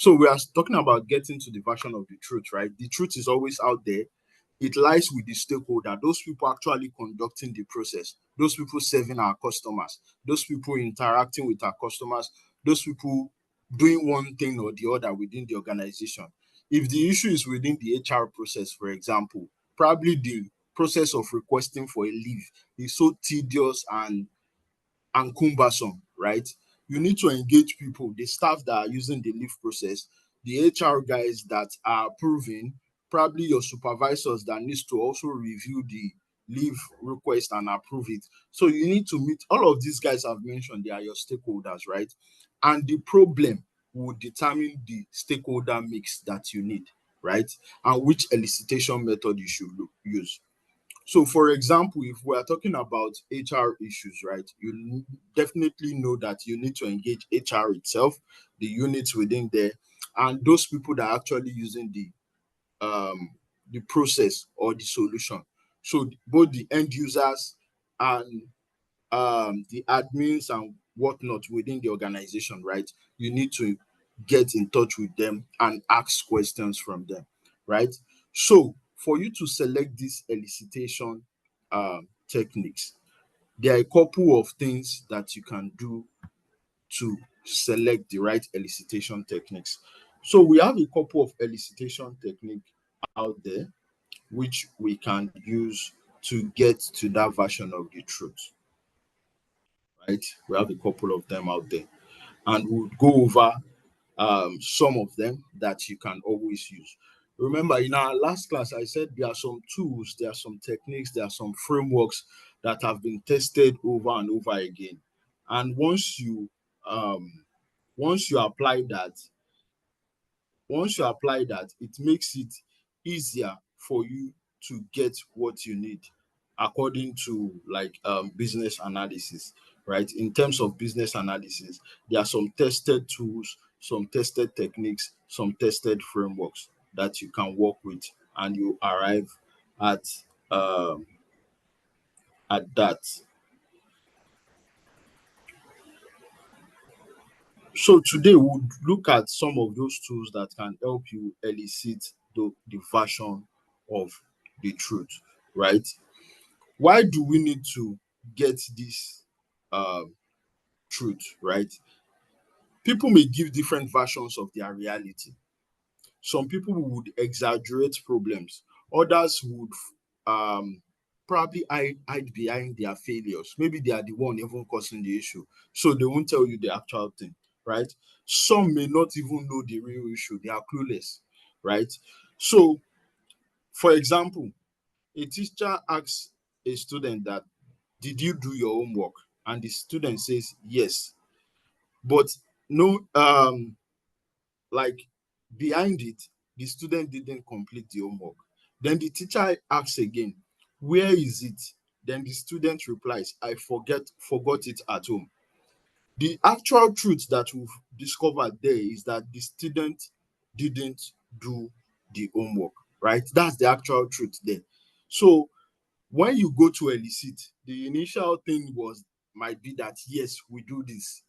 So we are talking about getting to the version of the truth, right? The truth is always out there. It lies with the stakeholder, those people actually conducting the process, those people serving our customers, those people interacting with our customers, those people doing one thing or the other within the organization. If the issue is within the HR process, for example, probably the process of requesting for a leave is so tedious and cumbersome, right? You need to engage people, the staff that are using the leave process, the HR guys that are approving, probably your supervisors that needs to also review the leave request and approve it. So you need to meet all of these guys I've mentioned, they are your stakeholders, right? And the problem will determine the stakeholder mix that you need, right? And which elicitation method you should use. So, for example, if we are talking about HR issues, right, you definitely know that you need to engage HR itself, the units within there, and those people that are actually using the process or the solution. So, both the end users and the admins and whatnot within the organization, right? You need to get in touch with them and ask questions from them, right? So for you to select these elicitation techniques, there are a couple of things that you can do to select the right elicitation techniques. So we have a couple of elicitation techniques out there which we can use to get to that version of the truth, right? We have a couple of them out there, and we'll go over some of them that you can always use. Remember, in our last class, I said there are some tools, there are some techniques, there are some frameworks that have been tested over and over again. And once you apply that, it makes it easier for you to get what you need according to like business analysis, right? In terms of business analysis, there are some tested tools, some tested techniques, some tested frameworks that you can work with, and you arrive at um, that. So today we'll look at some of those tools that can help you elicit the version of the truth, right? Why do we need to get this truth, right? People may give different versions of their reality. Some people would exaggerate problems. Others would um, probably hide behind their failures. Maybe they are the one even causing the issue. So they won't tell you the actual thing, right? Some may not even know the real issue. They are clueless, right? So, for example, a teacher asks a student that, did you do your homework? And the student says yes. But no, like behind it, the student didn't complete the homework. Then the teacher asks again, where is it? Then the student replies, I forgot it at home. The actual truth that we've discovered there is that the student didn't do the homework, right? That's the actual truth there. So when you go to elicit, the initial thing might be that yes, we do this.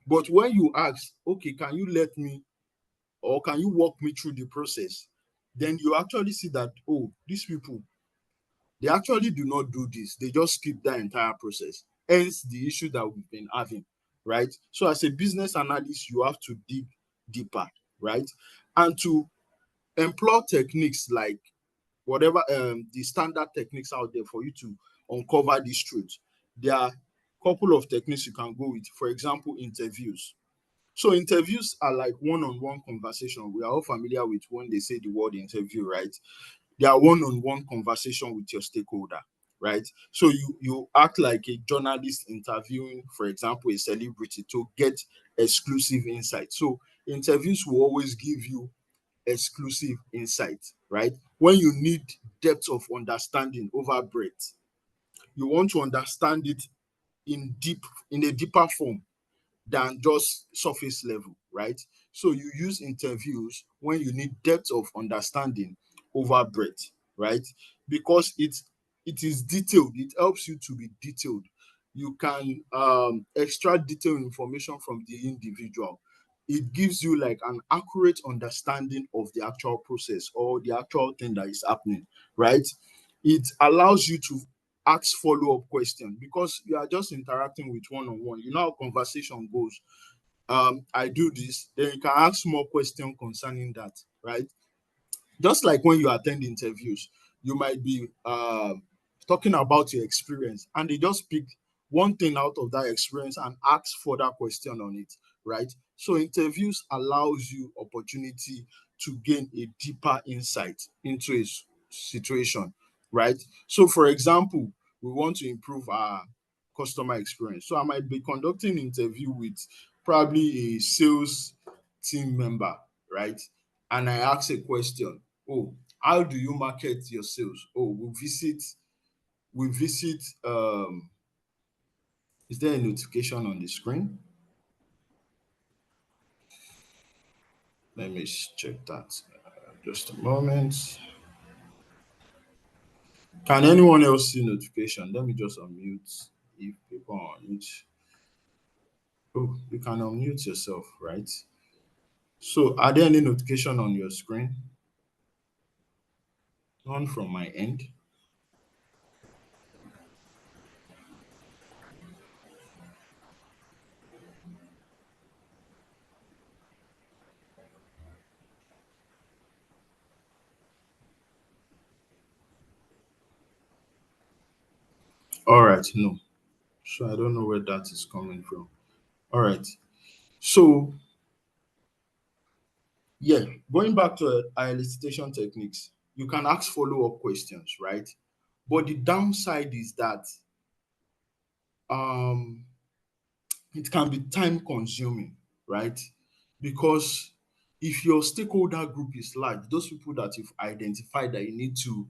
But when you ask, okay, can you let me or can you walk me through the process? Then you actually see that, oh, these people, they actually do not do this. They just skip that entire process. Hence the issue that we've been having, right? So as a business analyst, you have to dig deeper, right? And to employ techniques like whatever the standard techniques out there for you to uncover this truth. There are a couple of techniques you can go with. For example, interviews. So interviews are like one-on-one conversation. We are all familiar with when they say the word interview, right? They are one-on-one conversation with your stakeholder, right? So you act like a journalist interviewing, for example, a celebrity to get exclusive insight. So interviews will always give you exclusive insight, right? When you need depth of understanding over breadth, you want to understand it in a deeper form than just surface level, right? So you use interviews when you need depth of understanding over breadth, right? Because it is detailed. It helps you to be detailed. You can extract detailed information from the individual. it gives you like an accurate understanding of the actual process or the actual thing that is happening, right? It allows you to ask follow-up questions because you are just interacting with one-on-one. You know how conversation goes. I do this, then you can ask more questions concerning that, right? Just like when you attend interviews, you might be talking about your experience and they just pick one thing out of that experience and ask further question on it, right? So interviews allows you opportunity to gain a deeper insight into a situation, right? So for example, we want to improve our customer experience, so I might be conducting interview with probably a sales team member, right? And I ask a question. Oh, how do you market your sales? Oh, we visit is there a notification on the screen? Let me check that. Just a moment. Can anyone else see notification? Let me just unmute if people are on mute. Oh, you can unmute yourself, right? So are there any notification on your screen? None from my end. All right, no. So I don't know where that is coming from. All right. So yeah, going back to elicitation techniques, you can ask follow-up questions, right? But the downside is that um, it can be time consuming, right? Because if your stakeholder group is large, those people that you've identified that you need to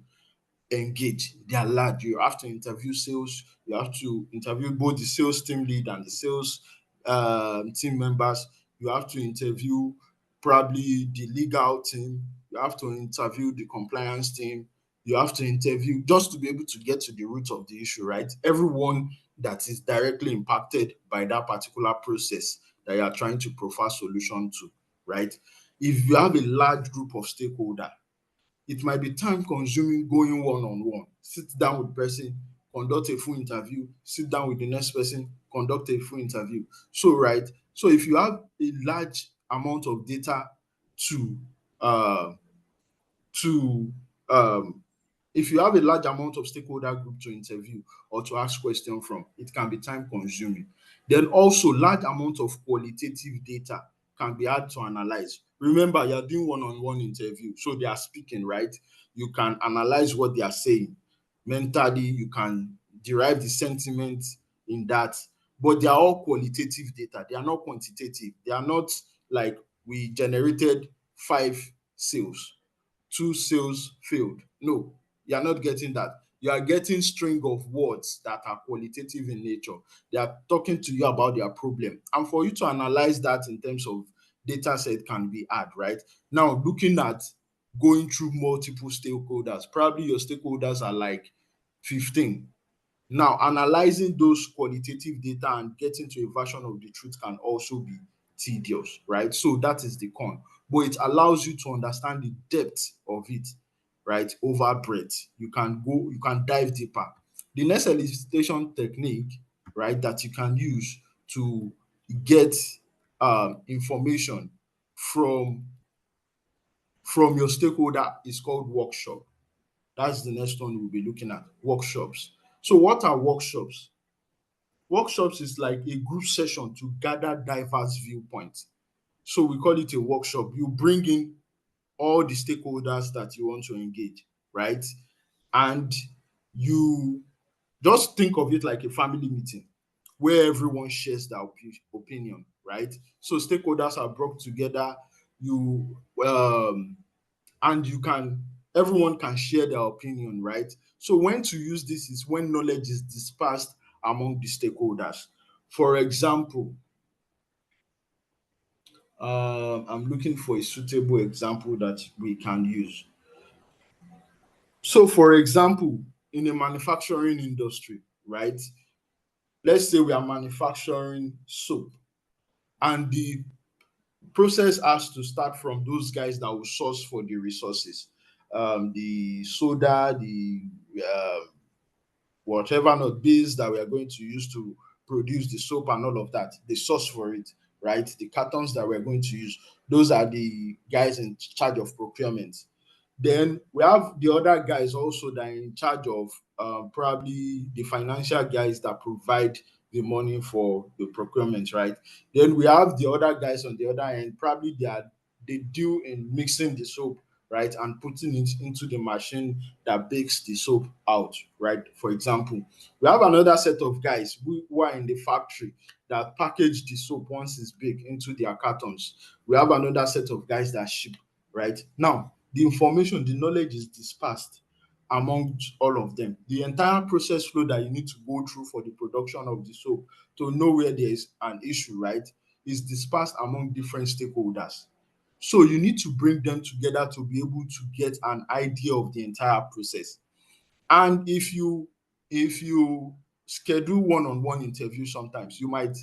engage, they are large. You have to interview sales, you have to interview both the sales team lead and the sales team members. You have to interview probably the legal team, you have to interview the compliance team, you have to interview just to be able to get to the root of the issue, right? Everyone that is directly impacted by that particular process that you are trying to provide solution to, right? If you have a large group of stakeholders, it might be time consuming going one on one. Sit down with the person, conduct a full interview, sit down with the next person, conduct a full interview. So, right. So, if you have a large amount of data to uh, to if you have a large amount of stakeholder group to interview or to ask questions from, it can be time consuming. Then also large amount of qualitative data can be hard to analyze. Remember, you're doing one-on-one interview, so they are speaking, right? You can analyze what they are saying mentally, you can derive the sentiment in that, but they are all qualitative data. They are not quantitative. They are not like we generated 5 sales, 2 sales failed. No, you are not getting that. You are getting string of words that are qualitative in nature. They are talking to you about their problem. And for you to analyze that in terms of data set can be hard, right? Now, looking at going through multiple stakeholders, probably your stakeholders are like 15. Now, analyzing those qualitative data and getting to a version of the truth can also be tedious, right? So that is the con. But it allows you to understand the depth of it, right? Over breadth. You can dive deeper. The next elicitation technique, right, that you can use to get information from your stakeholder is called workshop. That's the next one we'll be looking at, workshops. So what are workshops? Workshops is like a group session to gather diverse viewpoints. So we call it a workshop. You bring in all the stakeholders that you want to engage, right? And you just think of it like a family meeting where everyone shares their opinion, right? So stakeholders are brought together. You and you can everyone can share their opinion, right? So when to use this is when knowledge is dispersed among the stakeholders. For example, I'm looking for a suitable example that we can use. So for example, in the manufacturing industry, right? Let's say we are manufacturing soap and process has to start from those guys that will source for the resources, the soda, the whatever not base that we are going to use to produce the soap and all of that, the source for it, right? The cartons that we're going to use, those are the guys in charge of procurement. Then we have the other guys also that are in charge of probably the financial guys that provide the money for the procurement, right? Then we have the other guys on the other end, probably they deal in mixing the soap, right, and putting it into the machine that bakes the soap out, right? For example, we have another set of guys who are in the factory that package the soap once it's baked into their cartons. We have another set of guys that ship, right? Now, the information, the knowledge is dispersed among all of them. The entire process flow that you need to go through for the production of the soap to know where there is an issue, right, is dispersed among different stakeholders. So you need to bring them together to be able to get an idea of the entire process. And if you schedule one-on-one interview, sometimes you might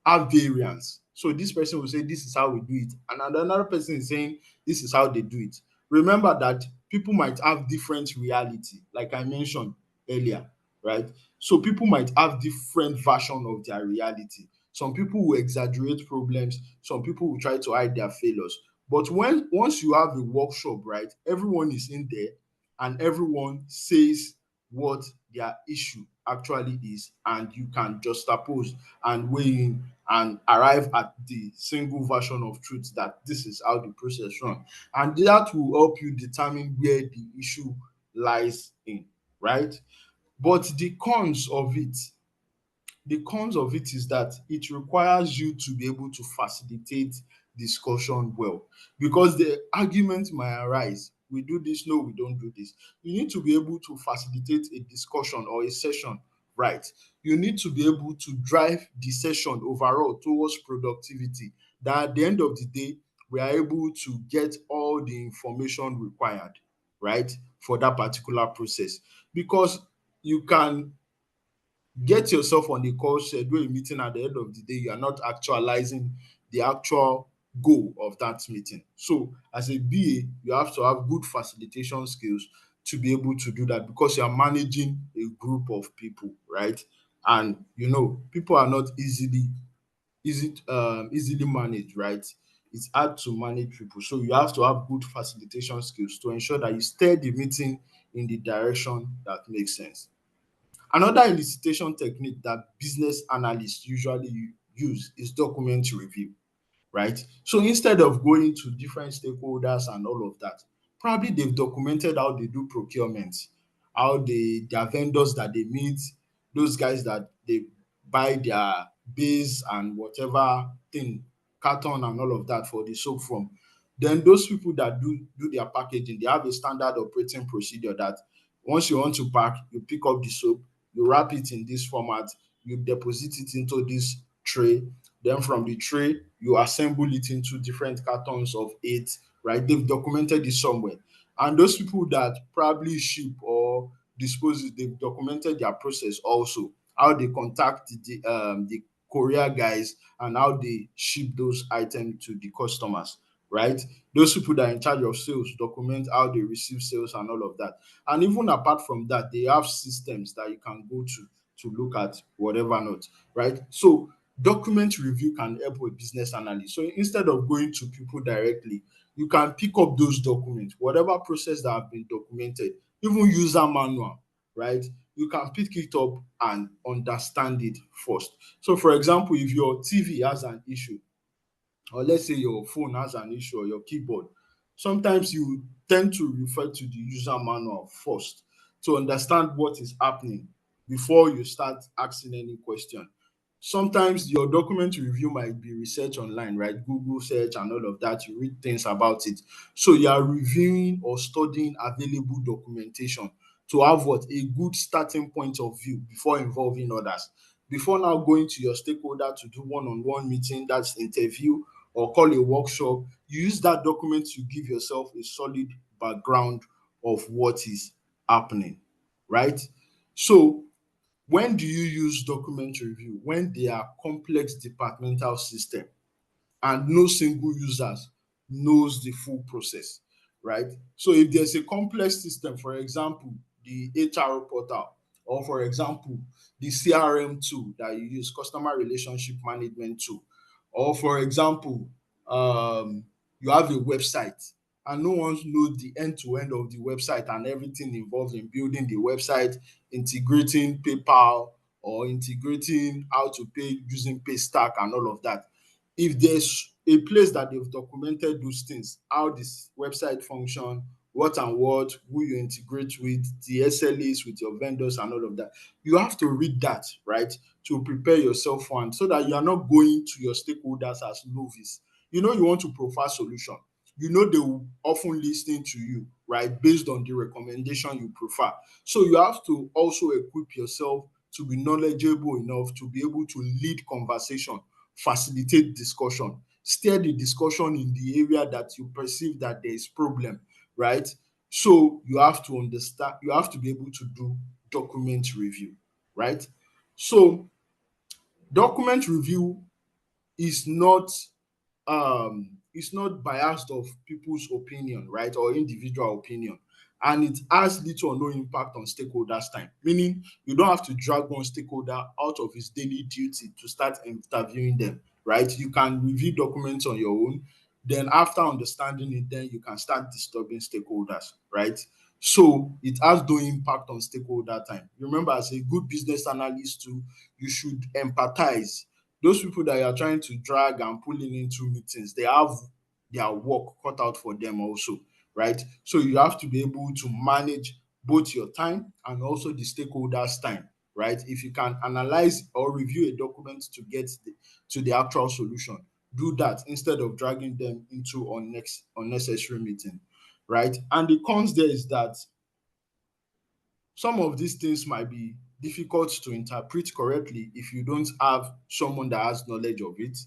have variance. So this person will say this is how we do it, and another person is saying this is how they do it. Remember that people might have different reality, like I mentioned earlier, right? So people might have different version of their reality. Some people will exaggerate problems, some people will try to hide their failures. But once you have a workshop, right, everyone is in there and everyone says what their issue actually is, and you can juxtapose and weigh in and arrive at the single version of truth that this is how the process run, and that will help you determine where the issue lies in, right? But the cons of it is that it requires you to be able to facilitate discussion well, because the argument might arise. We do this, no, we don't do this. You need to be able to facilitate a discussion or a session, right? You need to be able to drive the session overall towards productivity, that at the end of the day, we are able to get all the information required, right, for that particular process. Because you can get yourself on the call, schedule a meeting, at the end of the day you are not actualizing the actual goal of that meeting. So as a BA, you have to have good facilitation skills to be able to do that, because you are managing a group of people, right? And people are not easily managed, right? It's hard to manage people, so you have to have good facilitation skills to ensure that you steer the meeting in the direction that makes sense. Another elicitation technique that business analysts usually use is document review, right? So instead of going to different stakeholders and all of that, probably they've documented how they do procurement, their vendors that they meet, those guys that they buy their base and whatever thing, carton and all of that for the soap from. Then those people that do their packaging, they have a standard operating procedure that once you want to pack, you pick up the soap, you wrap it in this format, you deposit it into this tray, then from the tray, you assemble it into different cartons of 8, right? They've documented it somewhere. And those people that probably ship or dispose it, they've documented their process also, how they contact the courier guys and how they ship those items to the customers, right? Those people that are in charge of sales document how they receive sales and all of that. And even apart from that, they have systems that you can go to look at whatever not, right? So document review can help with business analyst. So instead of going to people directly, you can pick up those documents, whatever process that have been documented, even user manual, right? You can pick it up and understand it first. So for example, if your TV has an issue, or let's say your phone has an issue, or your keyboard, sometimes you tend to refer to the user manual first to understand what is happening before you start asking any question. Sometimes your document review might be research online, right? Google search and all of that. You read things about it. So you are reviewing or studying available documentation to have what a good starting point of view before involving others. Before now going to your stakeholder to do one-on-one meeting, that's interview, or call a workshop, you use that document to give yourself a solid background of what is happening, right? So when do you use document review? When they are complex departmental system, and no single user knows the full process, right? So if there's a complex system, for example, the HR portal, or for example, the CRM tool that you use, customer relationship management tool, or for example, you have a website and no one knows the end to end of the website and everything involved in building the website, integrating PayPal or integrating how to pay using Paystack and all of that. If there's a place that they've documented those things, how this website function, what and what, who you integrate with, the SLAs with your vendors and all of that, you have to read that, right, to prepare yourself for it so that you are not going to your stakeholders as novice. You know you want to provide solution. You know they will often listen to you, right, based on the recommendation you prefer. So you have to also equip yourself to be knowledgeable enough to be able to lead conversation, facilitate discussion, steer the discussion in the area that you perceive that there is problem, right? So you have to understand, you have to be able to do document review, right? So document review is not it's not biased of people's opinion, right, or individual opinion, and it has little or no impact on stakeholders' time. Meaning, you don't have to drag one stakeholder out of his daily duty to start interviewing them, right? You can review documents on your own. Then, after understanding it, then you can start disturbing stakeholders, right? So it has no impact on stakeholder time. Remember, as a good business analyst too, you should empathize. Those people that you are trying to drag and pulling into meetings, they have their work cut out for them also, right? So you have to be able to manage both your time and also the stakeholders' time, right? If you can analyze or review a document to get to the actual solution, do that instead of dragging them into unnecessary meeting, right? And the cons there is that some of these things might be difficult to interpret correctly if you don't have someone that has knowledge of it.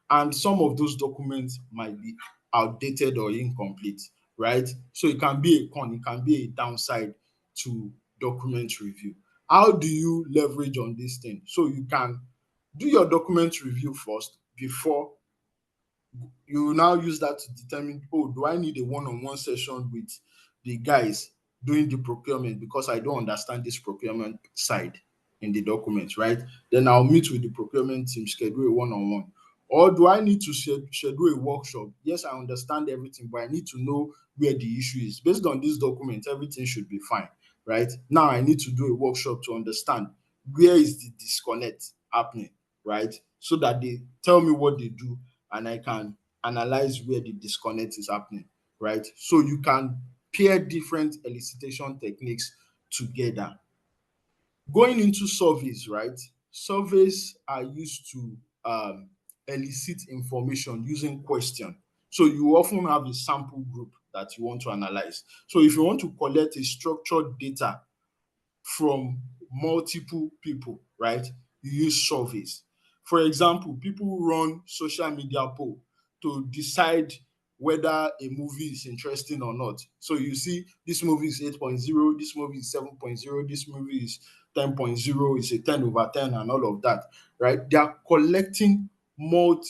And some of those documents might be outdated or incomplete, right? So it can be a con, it can be a downside to document review. How do you leverage on this thing? So you can do your document review first before you will now use that to determine, oh, do I need a one-on-one session with the guys doing the procurement because I don't understand this procurement side in the document, right? Then I'll meet with the procurement team, schedule a one-on-one. Or do I need to schedule a workshop? Yes, I understand everything, but I need to know where the issue is. Based on this document, everything should be fine, right? Now I need to do a workshop to understand where is the disconnect happening, right? So that they tell me what they do and I can analyze where the disconnect is happening, right? So you can pair different elicitation techniques together. Going into surveys, right? Surveys are used to elicit information using question. So you often have a sample group that you want to analyze. So if you want to collect a structured data from multiple people, right? You use surveys. For example, people run social media poll to decide whether a movie is interesting or not. So you see, this movie is 8.0, this movie is 7.0, this movie is 10.0, it's a 10 over 10, and all of that, right? They are collecting multi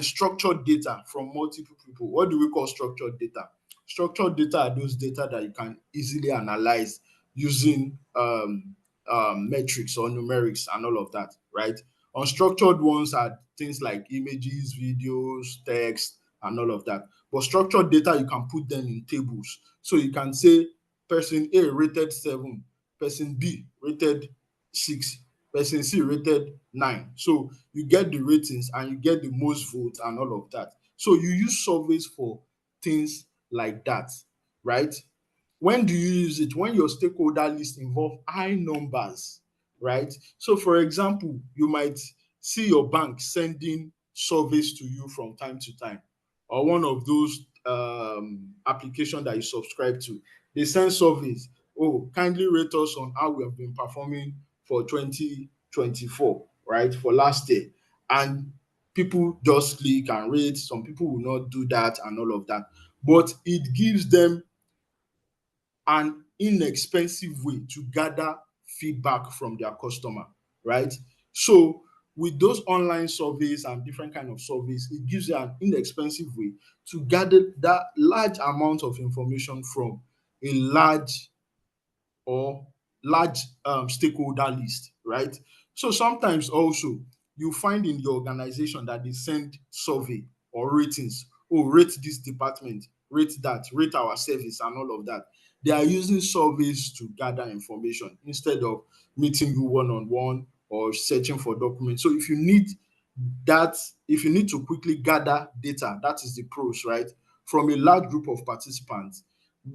structured data from multiple people. What do we call structured data? Structured data are those data that you can easily analyze using metrics or numerics and all of that, right? Unstructured ones are things like images, videos, text, and all of that. But structured data, you can put them in tables. So you can say person A rated 7, person B rated 6, person C rated 9. So you get the ratings and you get the most votes and all of that. So you use surveys for things like that, right? When do you use it? When your stakeholder list involve high numbers, right? So for example, you might see your bank sending surveys to you from time to time, or one of those application that you subscribe to. They send surveys. Oh, kindly rate us on how we have been performing for 2024, right? For last year. And people just click and rate. Some people will not do that and all of that. But it gives them an inexpensive way to gather feedback from their customer, right? So with those online surveys and different kind of surveys, it gives you an inexpensive way to gather that large amount of information from a or large stakeholder list, right? So sometimes also you find in the organization that they send survey or ratings. Oh, rate this department, rate that, rate our service, and all of that. They are using surveys to gather information instead of meeting you one on one or searching for documents. So that, if you need to quickly gather data, that is the pros, right? From a large group of participants,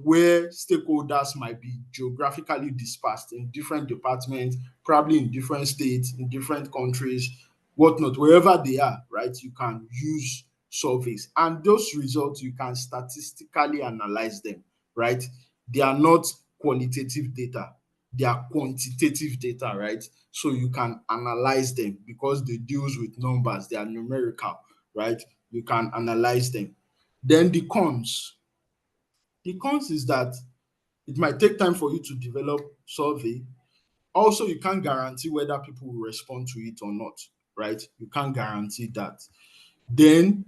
where stakeholders might be geographically dispersed in different departments, probably in different states, in different countries, whatnot, wherever they are, right? You can use surveys, and those results you can statistically analyze them, right? They are not qualitative data, they are quantitative data, right? So you can analyze them because they deals with numbers, they are numerical, right? You can analyze them. Then the cons is that it might take time for you to develop survey. Also, you can't guarantee whether people will respond to it or not, right? You can't guarantee that. Then,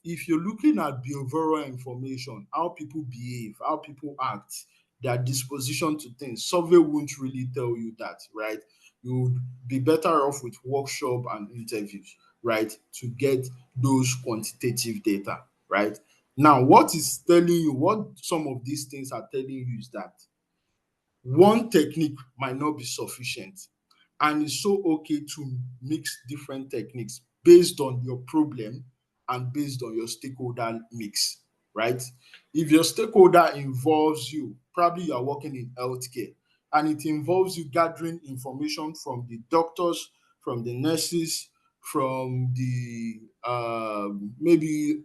if you're looking at behavioral information, how people behave, how people act, their disposition to things, survey won't really tell you that, right? You would be better off with workshop and interviews, right, to get those quantitative data, right? Now, what some of these things are telling you is that one technique might not be sufficient, and it's so okay to mix different techniques based on your problem and based on your stakeholder mix, right? If your stakeholder involves you, probably you are working in healthcare, and it involves you gathering information from the doctors, from the nurses, from the maybe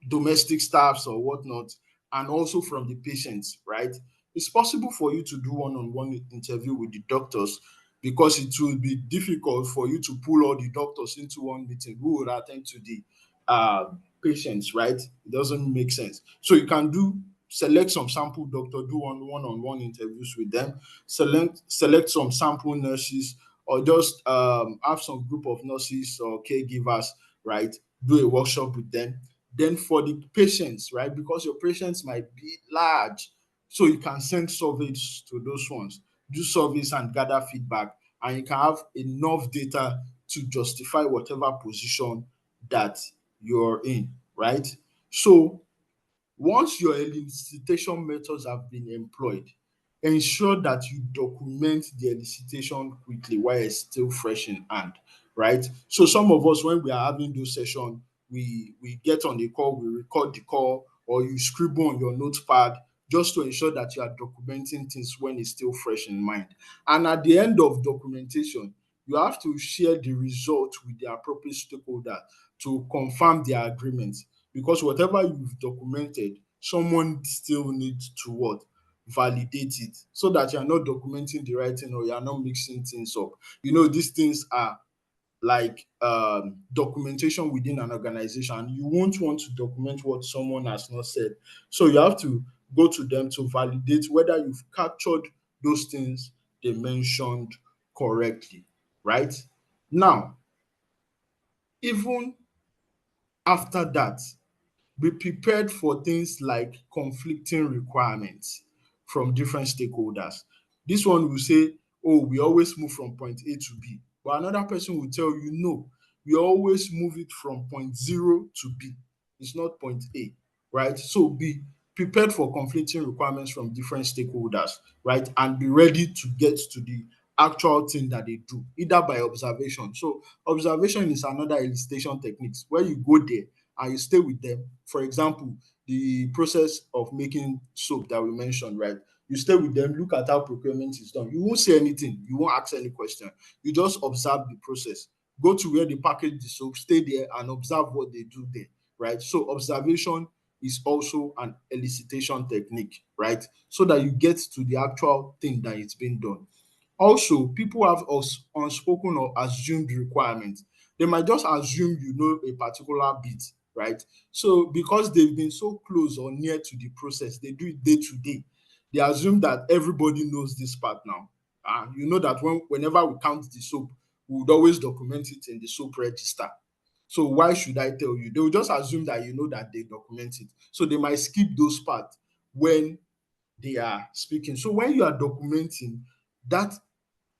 domestic staffs or whatnot, and also from the patients, right? It's possible for you to do one-on-one interview with the doctors, because it will be difficult for you to pull all the doctors into one meeting who will attend to the uh, patients, right? It doesn't make sense. So you can select some sample doctor, do one-on-one interviews with them, select some sample nurses, or just have some group of nurses or caregivers, right? Do a workshop with them. Then for the patients, right, because your patients might be large, so you can send surveys to those ones, do surveys and gather feedback, and you can have enough data to justify whatever position that you're in, right? So once your elicitation methods have been employed, ensure that you document the elicitation quickly while it's still fresh in hand, right? So some of us, when we are having those sessions, we get on the call, we record the call, or you scribble on your notepad just to ensure that you are documenting things when it's still fresh in mind. And at the end of documentation, you have to share the result with the appropriate stakeholder to confirm their agreement, because whatever you've documented, someone still needs to what? Validate it, so that you're not documenting the right thing or you're not mixing things up. These things are like documentation within an organization. You won't want to document what someone has not said. So you have to go to them to validate whether you've captured those things they mentioned correctly, right? Now, even after that, be prepared for things like conflicting requirements from different stakeholders. This one will say, oh, we always move from point A to B. But another person will tell you, no, we always move it from point zero to B. It's not point A, right? So be prepared for conflicting requirements from different stakeholders, right? And be ready to get to the actual thing that they do, either by observation. So observation is another elicitation techniques where you go there and you stay with them. For example, the process of making soap that we mentioned, right? You stay with them, look at how procurement is done. You won't say anything, you won't ask any question. You just observe the process. Go to where they package the soap, stay there and observe what they do there, right? So observation is also an elicitation technique, right? So that you get to the actual thing that is being done. Also, people have unspoken or assumed requirements. They might just assume you know a particular bit, right? So because they've been so close or near to the process, they do it day to day. They assume that everybody knows this part now. You know that whenever we count the soap, we would always document it in the SOAP register. So why should I tell you? They will just assume that you know that they document it. So they might skip those parts when they are speaking. So when you are documenting that,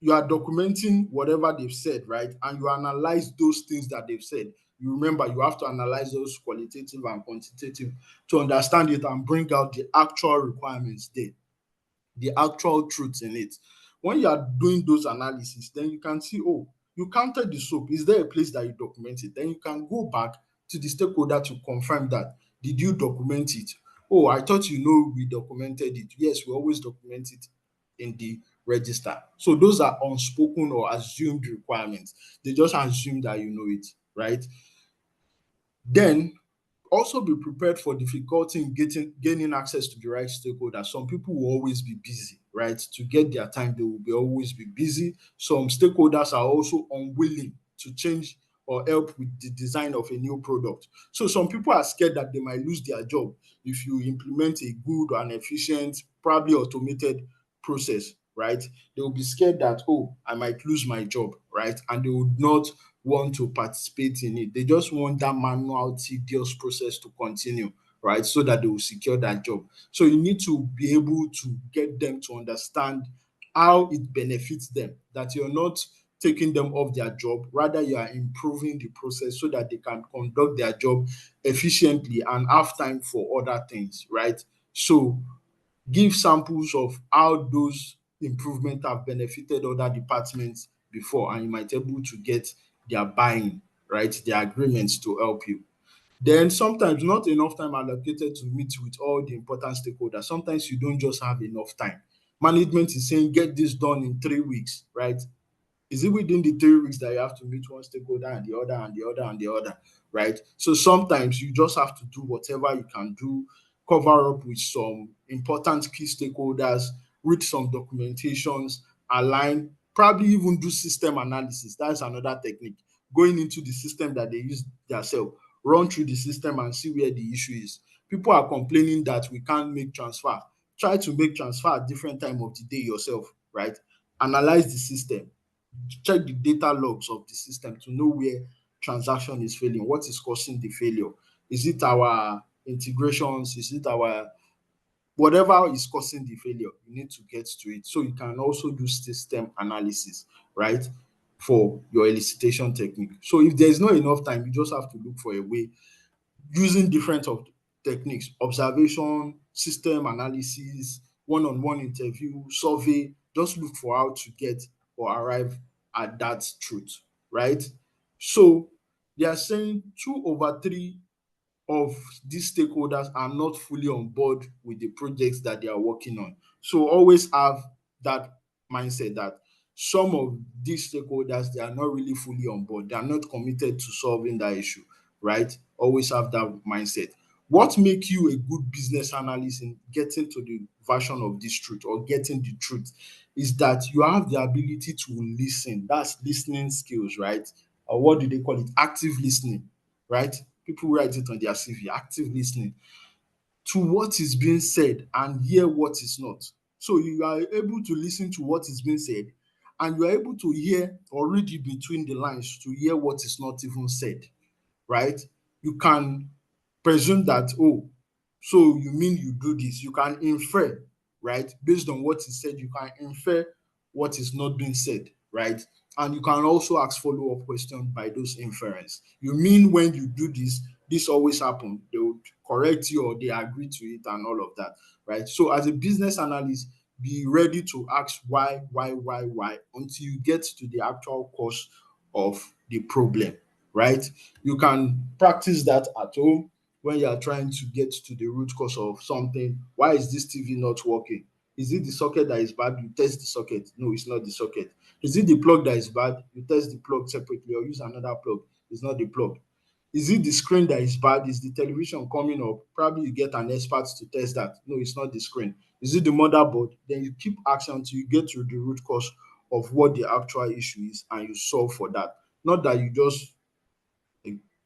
you are documenting whatever they've said, right? And you analyze those things that they've said. You remember, you have to analyze those qualitative and quantitative to understand it and bring out the actual requirements there, the actual truth in it. When you are doing those analysis, then you can see, oh, you counted the SOAP. Is there a place that you document it? Then you can go back to the stakeholder to confirm that. Did you document it? Oh, I thought you know we documented it. Yes, we always document it in the register. So those are unspoken or assumed requirements. They just assume that you know it, right? Then also be prepared for difficulty in gaining access to the right stakeholder. Some people will always be busy, right? To get their time, they will always be busy. Some stakeholders are also unwilling to change or help with the design of a new product. So some people are scared that they might lose their job if you implement a good and efficient, probably automated process, right? They will be scared that, oh, I might lose my job, right? And they would not want to participate in it. They just want that manual, tedious process to continue, right? So that they will secure that job. So you need to be able to get them to understand how it benefits them, that you're not taking them off their job, rather you are improving the process so that they can conduct their job efficiently and have time for other things, right? So give samples of how those improvements have benefited other departments before, and you might be able to get their buy-in, right? Their agreements to help you. Then sometimes not enough time allocated to meet with all the important stakeholders. Sometimes you don't just have enough time. Management is saying get this done in 3 weeks, right? Is it within the 3 weeks that you have to meet one stakeholder and the other and the other and the other, right? So sometimes you just have to do whatever you can do, cover up with some important key stakeholders, read some documentations, align, probably even do system analysis. That's another technique. Going into the system that they use themselves, run through the system and see where the issue is. People are complaining that we can't make transfer. Try to make transfer at different time of the day yourself, right? Analyze the system, check the data logs of the system to know where transaction is failing, what is causing the failure. Is it our integrations? Is it our whatever is causing the failure? You need to get to it. So you can also do system analysis, right? For your elicitation technique. So if there's not enough time, you just have to look for a way using different of techniques: observation, system analysis, one-on-one interview, survey. Just look for how to get or arrive at that truth, right? So they are saying 2/3 of these stakeholders are not fully on board with the projects that they are working on. So always have that mindset that some of these stakeholders, they are not really fully on board. They are not committed to solving that issue, right? Always have that mindset. What makes you a good business analyst in getting to the version of this truth or getting the truth is that you have the ability to listen. That's listening skills, right? Or what do they call it? Active listening, right? People write it on their CV, active listening to what is being said and hear what is not. So you are able to listen to what is being said and you are able to hear or read it between the lines to hear what is not even said, right? You can presume that, oh, so you mean you do this. You can infer, right? Based on what is said, you can infer what is not being said, right? And you can also ask follow-up questions by those inference. You mean when you do this, this always happen. They would correct you or they agree to it and all of that, right? So as a business analyst, be ready to ask why until you get to the actual cause of the problem, right? You can practice that at home when you are trying to get to the root cause of something. Why is this TV not working? Is it the socket that is bad? You test the socket. No, it's not the socket. Is it the plug that is bad? You test the plug separately or use another plug. It's not the plug. Is it the screen that is bad? Is the television coming up? Probably you get an expert to test that. No, it's not the screen. Is it the motherboard? Then you keep asking until you get to the root cause of what the actual issue is and you solve for that. Not that you just,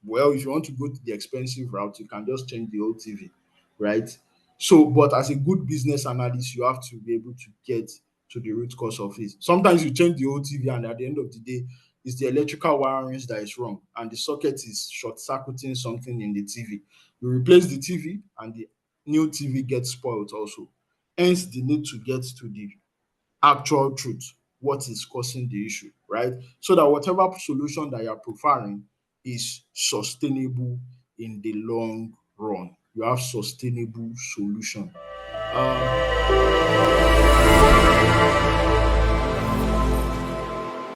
well, if you want to go to the expensive route, you can just change the whole TV, right? So, but as a good business analyst, you have to be able to get to the root cause of it. Sometimes you change the whole TV, and at the end of the day, it's the electrical wirings that is wrong and the socket is short circuiting something in the TV. You replace the TV and the new TV gets spoiled also. Hence, the need to get to the actual truth, what is causing the issue, right? So that whatever solution that you're preferring is sustainable in the long run. You have sustainable solution. Um,